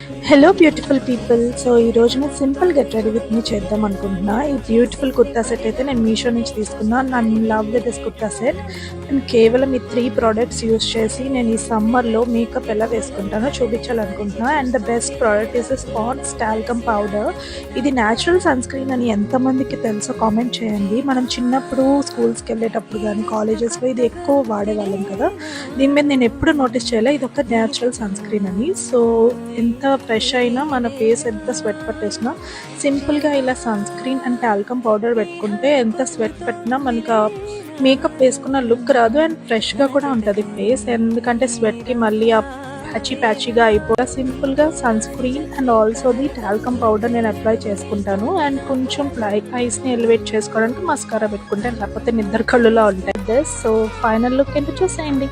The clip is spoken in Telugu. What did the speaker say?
Hello beautiful people. సో ఈరోజు నేను simple get ready with me చేద్దాం అనుకుంటున్నా. ఈ బ్యూటిఫుల్ కుర్తా సెట్ అయితే నేను మీషో నుంచి తీసుకున్నా. నేను love with this kurta set. నేను కేవలం ఈ 3 ప్రోడక్ట్స్ యూస్ చేసి నేను ఈ సమ్మర్లో మేకప్ ఎలా వేసుకుంటానో చూపించాలనుకుంటున్నా. And the best product is spots talcum powder. ఇది న్యాచురల్ సన్ స్క్రీన్ అని ఎంతమందికి తెలుసో కామెంట్ చేయండి. మనం చిన్నప్పుడు స్కూల్స్కి వెళ్ళేటప్పుడు కానీ కాలేజెస్లో ఇది ఎక్కువ వాడేవాళ్ళం కదా. దీని మీద నేను ఎప్పుడు నోటీస్ చేయలే ఇది ఒక న్యాచురల్ సన్ స్క్రీన్ అని. సో ఎంత ఫ్రెష్ అయినా మన ఫేస్ ఎంత స్వెట్ పట్టేసినా సింపుల్గా ఇలా sunscreen and talcum powder పెట్టుకుంటే ఎంత స్వెట్ పెట్టినా మనకు మేకప్ వేసుకున్న లుక్ రాదు. అండ్ ఫ్రెష్గా కూడా ఉంటుంది ఫేస్. ఎందుకంటే స్వెట్కి మళ్ళీ ఆ ప్యాచీగా అయిపోయి సింపుల్గా sunscreen and also the talcum powder నేను అప్లై చేసుకుంటాను. అండ్ కొంచెం ఐస్ని ఎలివేట్ చేసుకోవడానికి మస్కారా పెట్టుకుంటాను, లేకపోతే నిద్ర కళ్ళులా ఉంటాయి. సో ఫైనల్ లుక్ ఏంటో చూసేయండి.